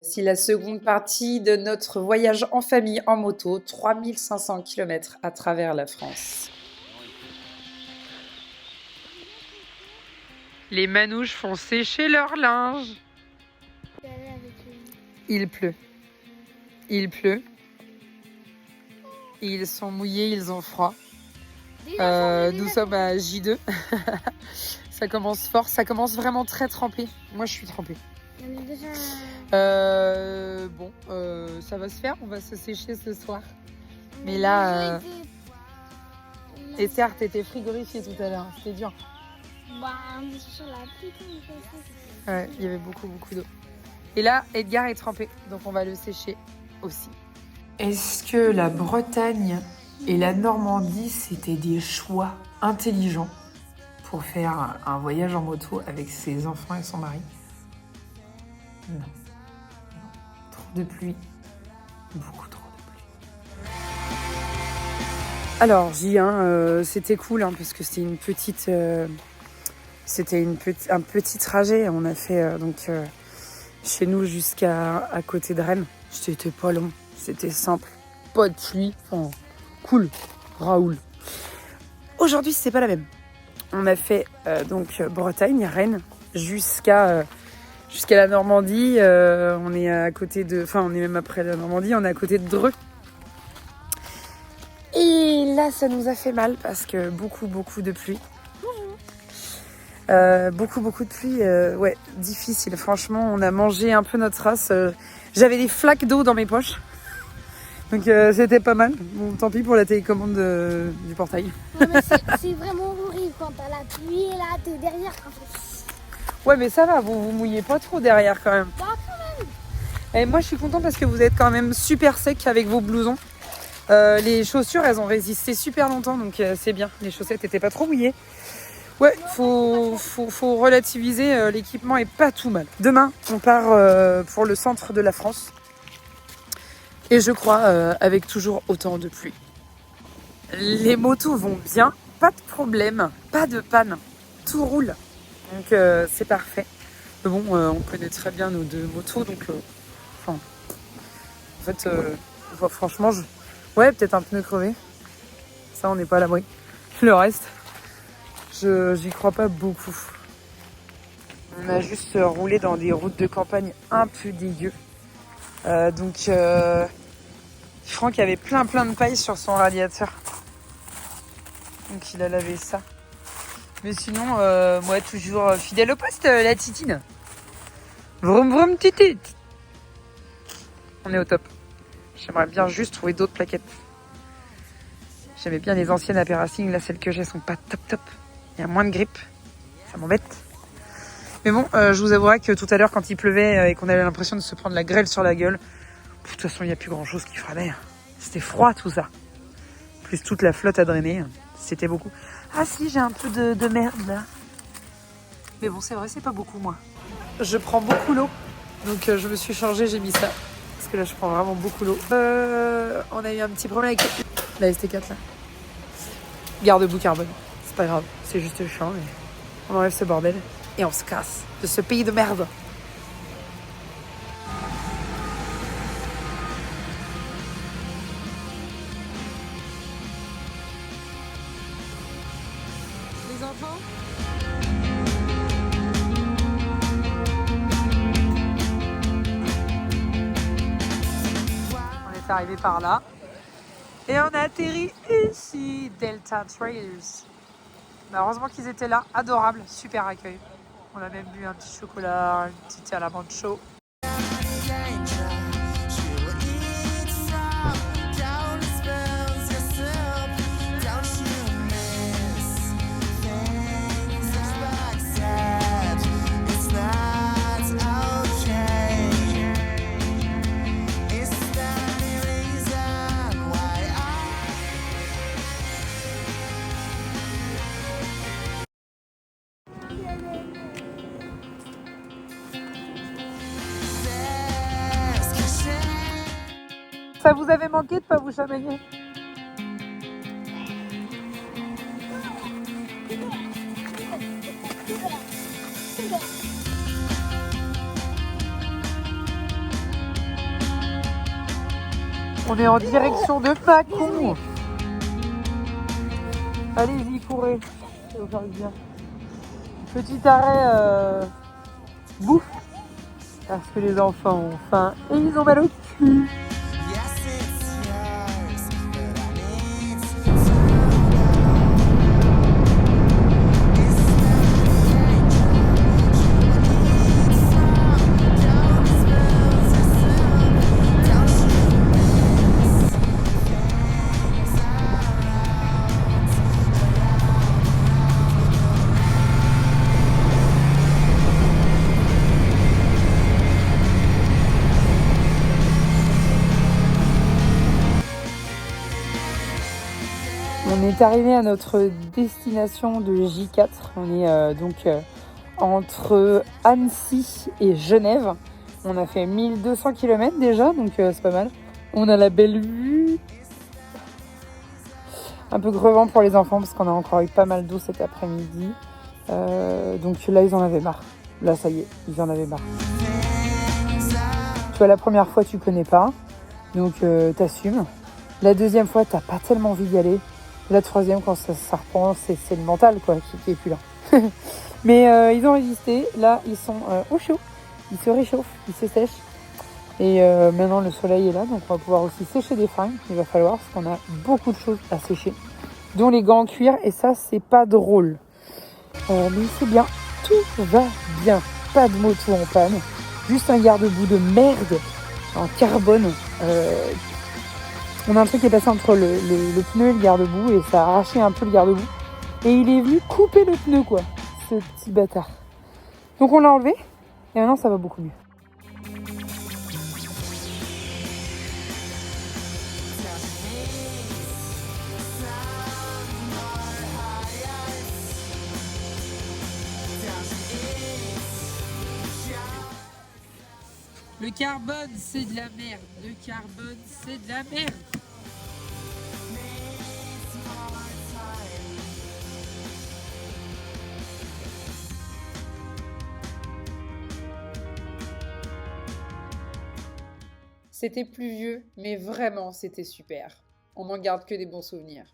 C'est la seconde partie de notre voyage en famille en moto, 3500 km à travers la France. Les manouches font sécher leur linge. Il pleut. Il pleut. Ils sont mouillés, ils ont froid. Nous sommes à J2. Ça commence fort, ça commence vraiment très trempé. Moi, je suis trempée. Ça va se faire, on va se sécher ce soir. Mais là, et certes, t'étais frigorifiée tout à l'heure, c'était dur. Sur la pluie, Ouais, il y avait beaucoup d'eau. Et là, Edgar est trempé, donc on va le sécher aussi. Est-ce que la Bretagne et la Normandie, c'était des choix intelligents pour faire un voyage en moto avec ses enfants et son mari? Non. Trop de pluie. Beaucoup trop de pluie. Alors, J1, c'était cool, hein, parce que c'était un petit trajet. On a fait chez nous jusqu'à côté de Rennes. C'était pas long, c'était simple. Pas de pluie, enfin, cool, Raoul. Aujourd'hui, c'est pas la même. On a fait Bretagne, Rennes, jusqu'à la Normandie. On est à côté on est même après la Normandie, on est à côté de Dreux. Et là, ça nous a fait mal parce que beaucoup de pluie. Beaucoup de pluie, ouais, difficile. Franchement, on a mangé un peu notre race. J'avais des flaques d'eau dans mes poches. Donc c'était pas mal. Bon, tant pis pour la télécommande du portail. Ouais, mais c'est vraiment horrible quand t'as la pluie et là t'es derrière. Ouais, mais ça va, vous mouillez pas trop derrière quand même. Bah, quand même. Et moi, je suis contente parce que vous êtes quand même super sec avec vos blousons. Les chaussures, elles ont résisté super longtemps, donc c'est bien. Les chaussettes étaient pas trop mouillées. Ouais, faut relativiser. L'équipement est pas tout mal. Demain, on part pour le centre de la France. Et je crois avec toujours autant de pluie. Les motos vont bien, pas de problème, pas de panne, tout roule. Donc c'est parfait. Mais bon, on connaît très bien nos deux motos, donc franchement, ouais, peut-être un pneu crevé. Ça, on n'est pas à l'abri. Le reste, j'y crois pas beaucoup. On a juste roulé dans des routes de campagne un peu dégueu. Franck avait plein de paille sur son radiateur. Donc il a lavé ça. Mais sinon, moi toujours fidèle au poste, la titine. Vroom vroom titite. On est au top. J'aimerais bien juste trouver d'autres plaquettes. J'aimais bien les anciennes Ape Racing. Là, celles que j'ai sont pas top. Il y a moins de grippe. Ça m'embête. Mais bon, je vous avouerai que tout à l'heure, quand il pleuvait et qu'on avait l'impression de se prendre la grêle sur la gueule, de toute façon, il n'y a plus grand-chose qui freinait. C'était froid, tout ça. Plus toute la flotte à drainer. C'était beaucoup. Ah si, j'ai un peu de merde, là. Mais bon, c'est vrai, c'est pas beaucoup, moi. Je prends beaucoup l'eau. Donc, je me suis changée, j'ai mis ça. Parce que là, je prends vraiment beaucoup l'eau. On a eu un petit problème avec la ST4, là. Garde-boue carbone. C'est pas grave. C'est juste chiant, mais on enlève ce bordel. Et on se casse de ce pays de merde. Les enfants ? On est arrivé par là. Et on a atterri ici, Delta Trails. Mais heureusement qu'ils étaient là, adorables, super accueil. On a même bu un petit chocolat, une petite thé à la menthe chaud. Ça vous avait manqué de pas vous chamailler? On est en direction de Mâcon. Allez-y, courez. Ça va vous faire du bien. Petit arrêt bouffe. Parce que les enfants ont faim et ils ont mal au cul. On est arrivé à notre destination de J4. On est donc entre Annecy et Genève. On a fait 1200 km déjà, donc c'est pas mal. On a la belle vue. Un peu crevant pour les enfants parce qu'on a encore eu pas mal d'eau cet après-midi. Donc là, ils en avaient marre. Là, ça y est, ils en avaient marre. Tu vois, la première fois, tu connais pas. Donc t'assumes. La deuxième fois, t'as pas tellement envie d'y aller. La troisième, quand ça reprend, c'est le mental quoi, qui est plus là. Mais ils ont résisté. Là, ils sont au chaud. Ils se réchauffent, ils se sèchent. Et maintenant, le soleil est là, donc on va pouvoir aussi sécher des fringues. Il va falloir, parce qu'on a beaucoup de choses à sécher, dont les gants en cuir. Et ça, c'est pas drôle. Mais c'est bien. Tout va bien. Pas de moto en panne. Juste un garde-boue de merde en carbone. On a un truc qui est passé entre le pneu et le garde-boue et ça a arraché un peu le garde-boue. Et il est venu couper le pneu, quoi, ce petit bâtard. Donc on l'a enlevé et maintenant ça va beaucoup mieux. Le carbone, c'est de la merde. Le carbone, c'est de la merde. C'était pluvieux, mais vraiment, c'était super. On n'en garde que des bons souvenirs.